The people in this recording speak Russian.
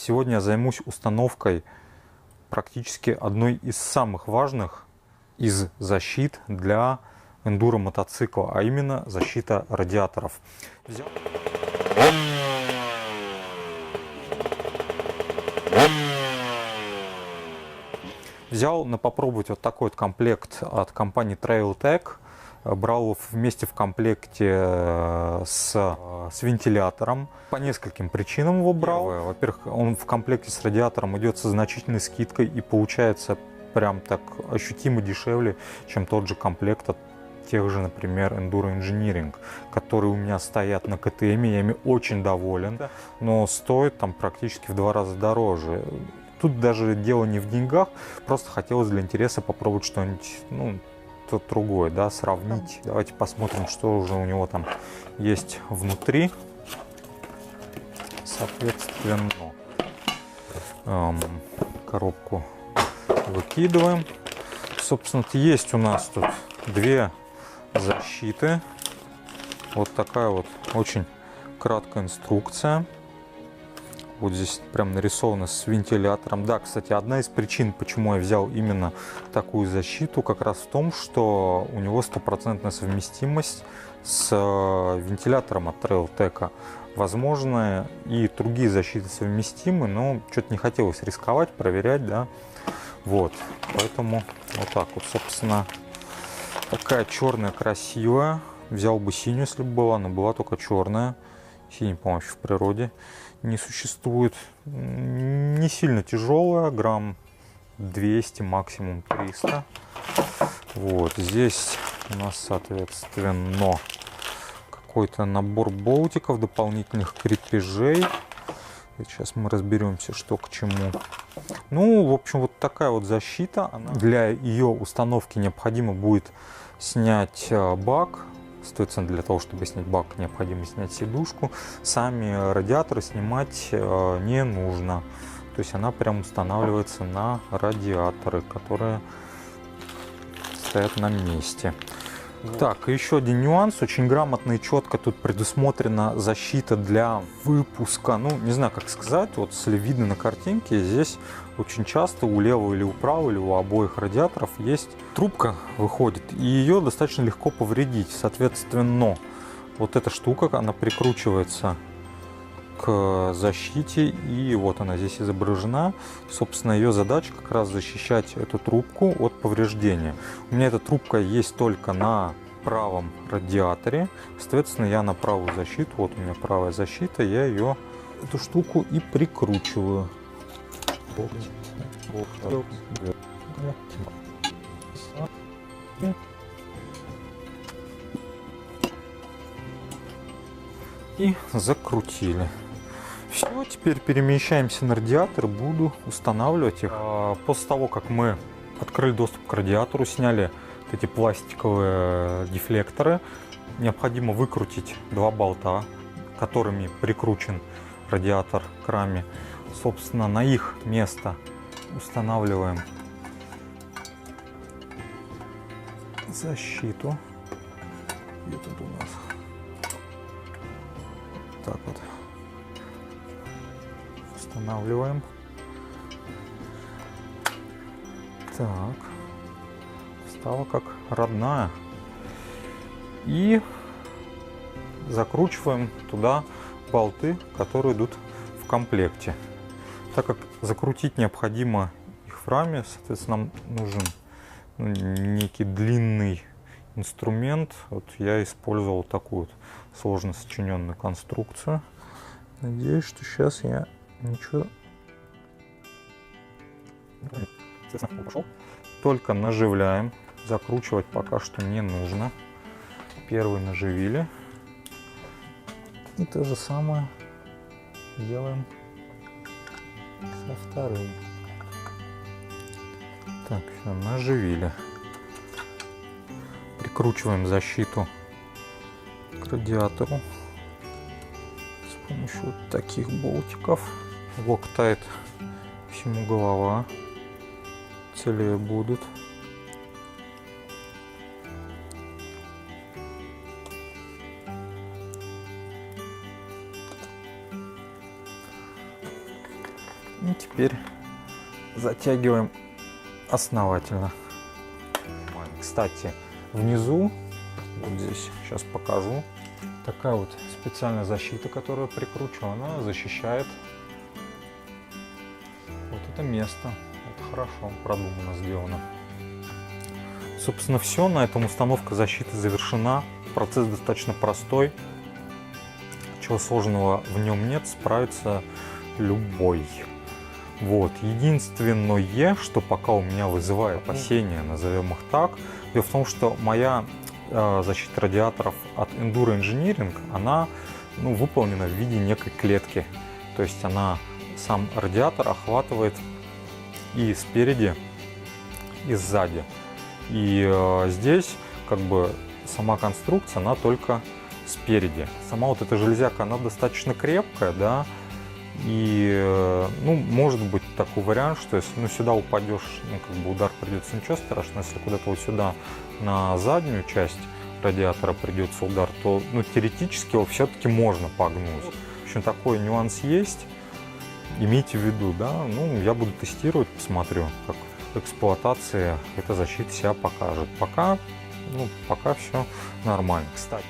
Сегодня я займусь установкой практически одной из самых важных из защит для эндуро мотоцикла, а именно защита радиаторов. Взял на попробовать вот такой вот комплект от компании Trailtech. Брал его вместе в комплекте с вентилятором. По нескольким причинам его брал. Во-первых, он в комплекте с радиатором идет со значительной скидкой и получается прям так ощутимо дешевле, чем тот же комплект от тех же, например, Enduro Engineering, которые у меня стоят на КТМ. Я ими очень доволен, но стоит там практически в 2 раза дороже. Тут даже дело не в деньгах, просто хотелось для интереса попробовать что-нибудь, другое, да, сравнить. Давайте посмотрим, что уже у него там есть внутри. Соответственно, коробку выкидываем. Собственно, есть у нас тут 2 защиты. Вот такая вот очень краткая инструкция. Вот здесь прям нарисовано с вентилятором. Да, кстати, одна из причин, почему я взял именно такую защиту, как раз в том, что у него стопроцентная совместимость с вентилятором от Trailtech. Возможно, и другие защиты совместимы, но что-то не хотелось рисковать, проверять, да. Вот, поэтому вот так вот, собственно, такая черная, красивая. Взял бы синюю, если бы была, но была только черная. Синий, по-моему, в природе не существует. Не сильно тяжелая, грамм 200, максимум 300. Вот здесь у нас, соответственно, какой-то набор болтиков, дополнительных крепежей. Сейчас мы разберемся, что к чему. В общем, вот такая вот защита. Для ее установки необходимо будет снять бак. Соответственно, для того, чтобы снять бак, необходимо снять сидушку. Сами радиаторы снимать не нужно. То есть она прям устанавливается на радиаторы, которые стоят на месте. Так, еще один нюанс. Очень грамотно и четко тут предусмотрена защита для выпуска. Не знаю, как сказать. Вот если видно на картинке, здесь очень часто у левого или у правого, или у обоих радиаторов есть трубка выходит. И ее достаточно легко повредить. Соответственно, вот эта штука, она прикручивается к защите. И вот она здесь изображена. Собственно, ее задача как раз защищать эту трубку от повреждения. У меня эта трубка есть только на правом радиаторе. Соответственно, я на правую защиту, вот у меня правая защита, я эту штуку и прикручиваю. И закрутили. Все, теперь перемещаемся на радиатор, буду устанавливать их. После того, как мы открыли доступ к радиатору, сняли эти пластиковые дефлекторы, необходимо выкрутить 2 болта, которыми прикручен радиатор к раме. Собственно, на их место устанавливаем защиту. Где тут у нас? Так вот. Устанавливаем. Так. Стала как родная. И закручиваем туда болты, которые идут в комплекте. Так как закрутить необходимо их в раме, соответственно, нам нужен некий длинный инструмент. Вот я использовал такую вот сложно сочиненную конструкцию. Надеюсь, что сейчас я ничего... Пошел. Только наживляем. Закручивать пока что не нужно. Первый наживили. И то же самое делаем со вторым. Так, все, наживили. Прикручиваем защиту к радиатору с помощью вот таких болтиков. Локтайт всему голова. Целее будут. И теперь затягиваем основательно. Кстати, внизу, вот здесь, сейчас покажу, такая вот специальная защита, которая прикручивана, она защищает вот это место. Это хорошо продумано, сделано. Собственно, все. На этом установка защиты завершена. Процесс достаточно простой. Чего сложного в нем нет, справится любой. Вот. Единственное, что пока у меня вызывает опасения, назовем их так, дело в том, что моя защита радиаторов от Enduro Engineering, она выполнена в виде некой клетки. То есть она, сам радиатор охватывает и спереди, и сзади. И здесь как бы сама конструкция, она только спереди. Сама вот эта железяка, она достаточно крепкая, да, и может быть такой вариант, что если сюда упадешь, как бы удар придется, ничего страшного. Если куда-то вот сюда на заднюю часть радиатора придется удар, то теоретически его все-таки можно погнуть. В общем, такой нюанс есть. Имейте в виду, да, я буду тестировать, посмотрю, как в эксплуатации эта защита себя покажет. Пока все нормально. Кстати,